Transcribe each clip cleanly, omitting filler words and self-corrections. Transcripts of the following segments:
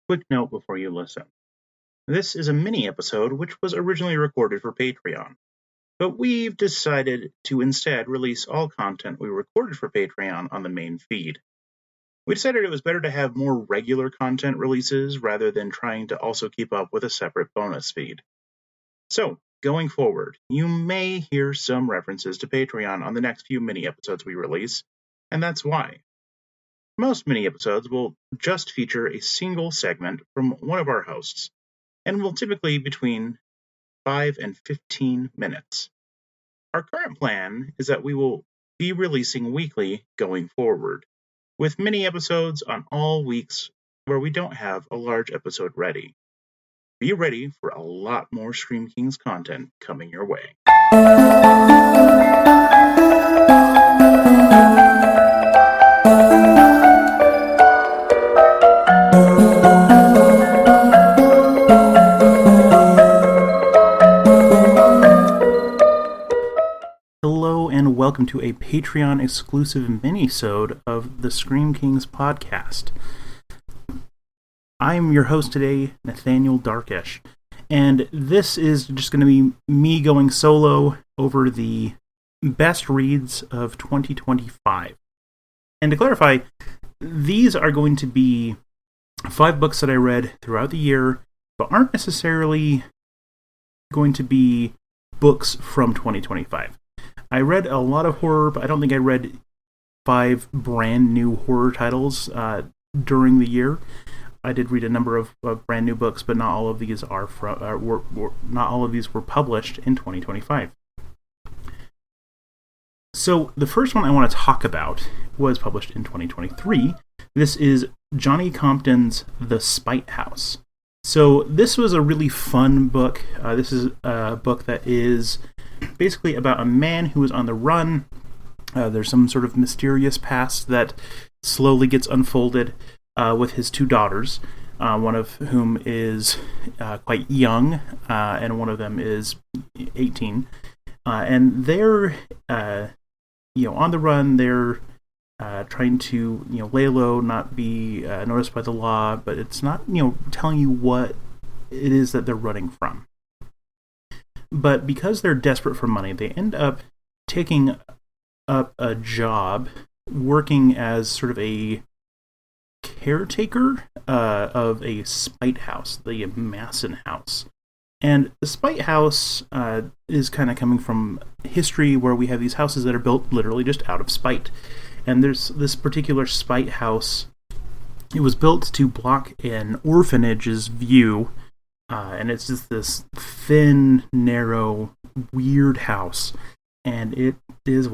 quick note before you listen. This is a mini episode which was originally recorded for Patreon, but we've decided to instead release all content we recorded for Patreon on the main feed. We decided it was better to have more regular content releases rather than trying to also keep up with a separate bonus feed. So, going forward, you may hear some references to Patreon on the next few mini episodes we release, and that's why. Most mini episodes will just feature a single segment from one of our hosts, and will typically be between 5 and 15 minutes. Our current plan is that we will be releasing weekly going forward, with mini episodes on all weeks where we don't have a large episode ready. Be ready for a lot more Scream Kings content coming your way. Hello and welcome to a Patreon exclusive minisode of the Scream Kings podcast. I'm your host today, Nathaniel Darkish, and this is just going to be me going solo over the best reads of 2025. And to clarify, these are going to be 5 books that I read throughout the year, but aren't necessarily going to be books from 2025. I read a lot of horror, but I don't think I read 5 brand new horror titles during the year. I did read a number of brand new books, but not all of these are not all of these were published in 2025. So the first one I want to talk about was published in 2023. This is Johnny Compton's The Spite House. So this was a really fun book. This is a book that is basically about a man who is on the run. There's some sort of mysterious past that slowly gets unfolded with his 2 daughters, one of whom is quite young, and one of them is 18. And they're, on the run. They're trying to, lay low, not be noticed by the law, but it's not, telling you what it is that they're running from. But because they're desperate for money, they end up taking up a job working as sort of a caretaker of a spite house, the Masson house. And the spite house is kind of coming from history where we have these houses that are built literally just out of spite. And there's this particular spite house. It was built to block an orphanage's view. And it's just this thin, narrow, weird house. And it is,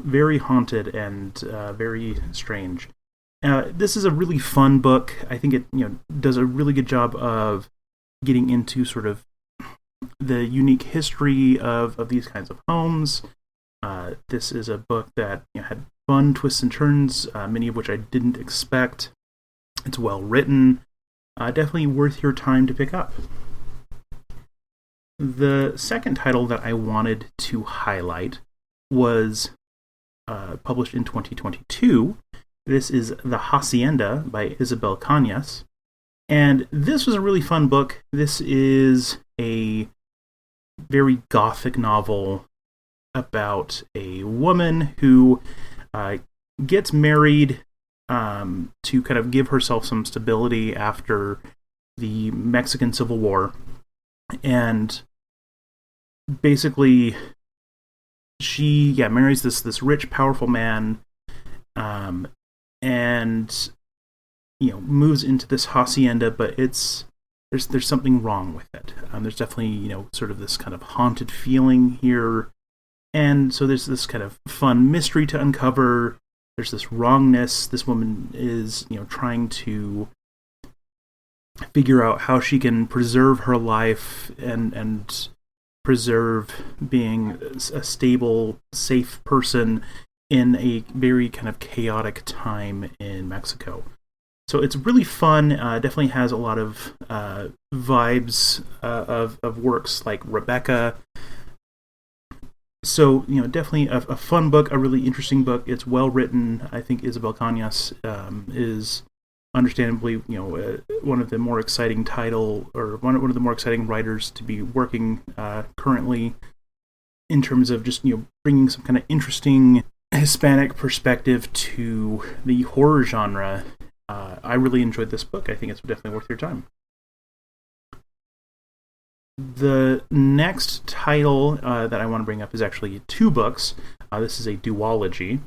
very haunted and very strange. This is a really fun book. I think it does a really good job of getting into sort of the unique history of these kinds of homes. This is a book that had fun twists and turns, many of which I didn't expect. It's well written. Definitely worth your time to pick up. The second title that I wanted to highlight was published in 2022. This is The Hacienda by Isabel Cañas. And this was a really fun book. This is a very gothic novel about a woman who gets married to kind of give herself some stability after the Mexican Civil War. And basically, she marries this rich, powerful man, and moves into this hacienda, but there's something wrong with it. There's definitely sort of this kind of haunted feeling here, and so there's this kind of fun mystery to uncover. There's this wrongness. This woman is trying to figure out how she can preserve her life and preserve being a stable, safe person in a very kind of chaotic time in Mexico. So it's really fun. Definitely has a lot of vibes of works like Rebecca. So, definitely a fun book, a really interesting book. It's well written. I think Isabel Cañas is understandably, one of the more exciting one of the more exciting writers to be working currently in terms of just bringing some kind of interesting Hispanic perspective to the horror genre. I really enjoyed this book. I think it's definitely worth your time. The next title that I want to bring up is actually 2 books. This is a duology.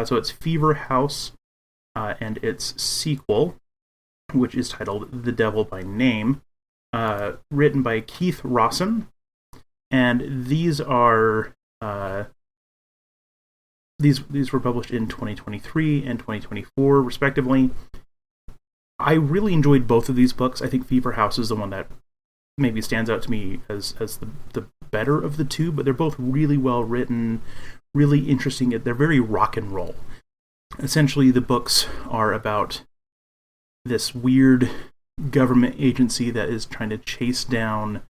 So it's Fever House and its sequel, which is titled The Devil by Name, written by Keith Rawson. And these are these were published in 2023 and 2024, respectively. I really enjoyed both of these books. I think Fever House is the one that maybe stands out to me as the better of the 2, but they're both really well written, really interesting. They're very rock and roll. Essentially, the books are about this weird government agency that is trying to chase down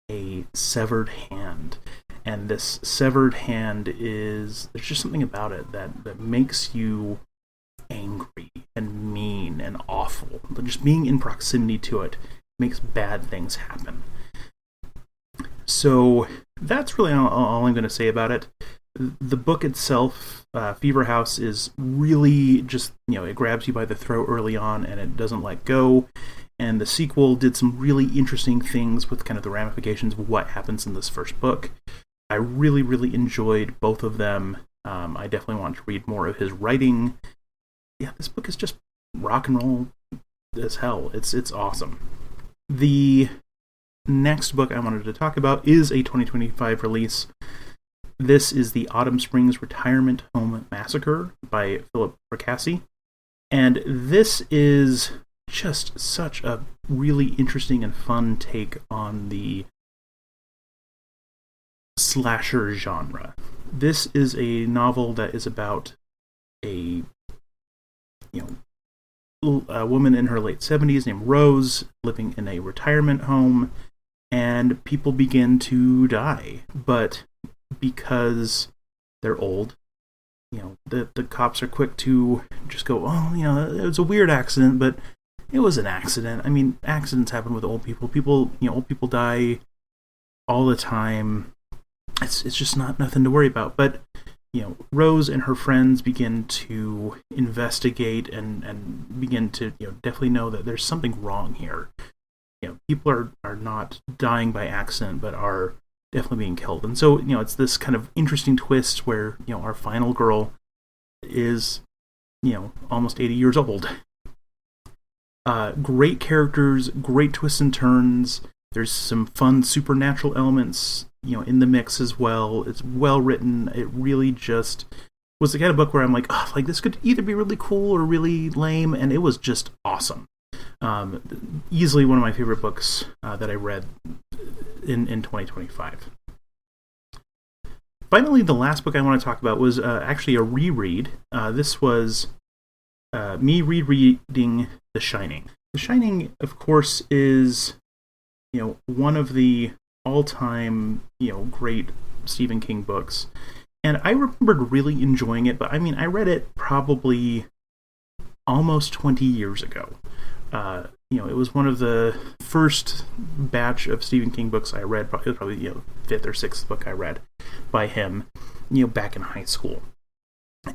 a severed hand. And this severed hand there's just something about it that makes you angry and mean and awful. But just being in proximity to it makes bad things happen. So that's really all I'm going to say about it. The book itself, Fever House, is really just, it grabs you by the throat early on and it doesn't let go. And the sequel did some really interesting things with kind of the ramifications of what happens in this first book. I really, really enjoyed both of them. I definitely want to read more of his writing. Yeah, this book is just rock and roll as hell. It's awesome. The next book I wanted to talk about is a 2025 release. This is the Autumn Springs Retirement Home Massacre by Philip Fracassi. And this is just such a really interesting and fun take on the slasher genre. This is a novel that is about a woman in her late 70s named Rose living in a retirement home, and people begin to die. But because they're old, the cops are quick to just go, it was a weird accident, but it was an accident. I mean, accidents happen with old people. Old people die all the time. It's just nothing to worry about. But Rose and her friends begin to investigate and begin to definitely know that there's something wrong here. People are not dying by accident, but are definitely being killed. And so it's this kind of interesting twist where our final girl is almost 80 years old. Great characters, great twists and turns. There's some fun supernatural elements in the mix as well. It's well written. It really just was the kind of book where I'm like, this could either be really cool or really lame, and it was just awesome. Easily one of my favorite books that I read in 2025. Finally, the last book I want to talk about was actually a reread. This was me rereading The Shining. The Shining, of course, is one of the all-time great Stephen King books, and I remembered really enjoying it. But I mean, I read it probably almost 20 years ago. It was one of the first batch of Stephen King books I read. It was probably fifth or sixth book I read by him, back in high school,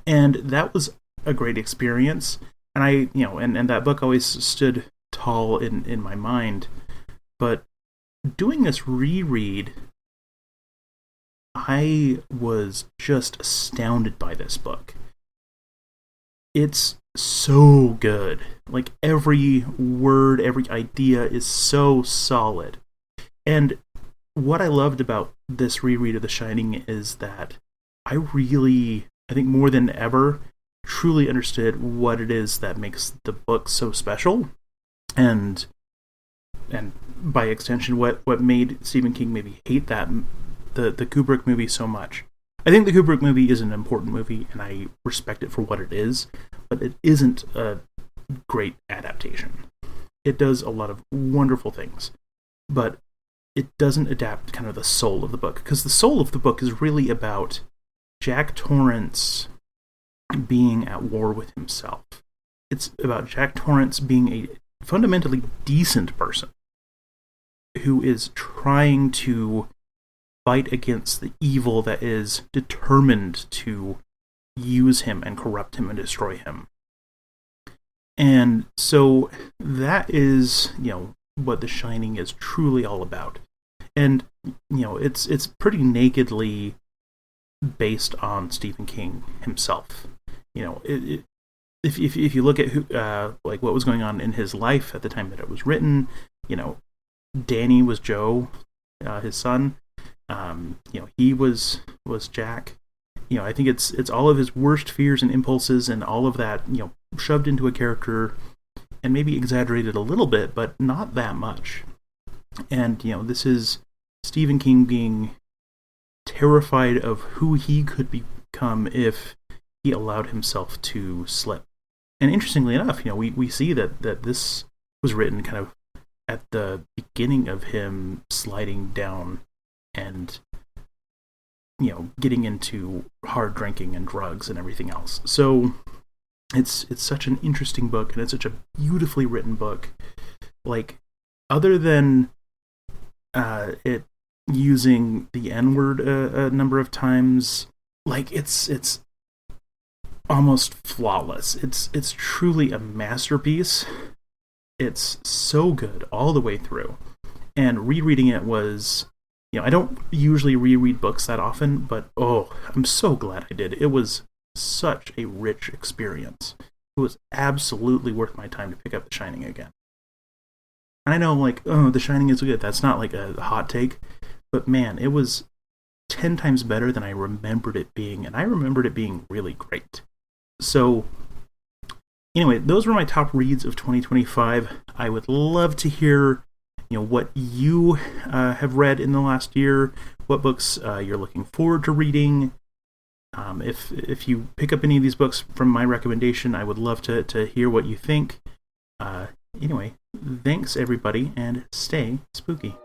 and that was a great experience. And I, and that book always stood tall in my mind. But doing this reread, I was just astounded by this book. It's so good. Like, every word, every idea is so solid. And what I loved about this reread of The Shining is that I think more than ever, truly understood what it is that makes the book so special, and by extension, what made Stephen King maybe hate the Kubrick movie so much. I think the Kubrick movie is an important movie, and I respect it for what it is, but it isn't a great adaptation. It does a lot of wonderful things, but it doesn't adapt kind of the soul of the book, because the soul of the book is really about Jack Torrance being at war with himself. it's about Jack Torrance being a fundamentally decent person who is trying to fight against the evil that is determined to use him and corrupt him and destroy him. And so that is, what The Shining is truly all about. And, it's pretty nakedly based on Stephen King himself. If you look at what was going on in his life at the time that it was written, Danny was Joe, his son. He was Jack. I think it's all of his worst fears and impulses and all of that, shoved into a character and maybe exaggerated a little bit, but not that much. And, this is Stephen King being terrified of who he could become if he allowed himself to slip. And interestingly enough, we see that this was written kind of at the beginning of him sliding down and, getting into hard drinking and drugs and everything else. So it's such an interesting book, and it's such a beautifully written book. Like, other than it using the N-word a number of times, like, it's almost flawless. It's truly a masterpiece. It's so good all the way through. And rereading it was, I don't usually reread books that often, but I'm so glad I did. It was such a rich experience. It was absolutely worth my time to pick up The Shining again. And I know, The Shining is good. That's not like a hot take, but man, it was 10 times better than I remembered it being, and I remembered it being really great. So, anyway, those were my top reads of 2025. I would love to hear, what you have read in the last year, what books you're looking forward to reading. If you pick up any of these books from my recommendation, I would love to hear what you think. Anyway, thanks everybody, and stay spooky.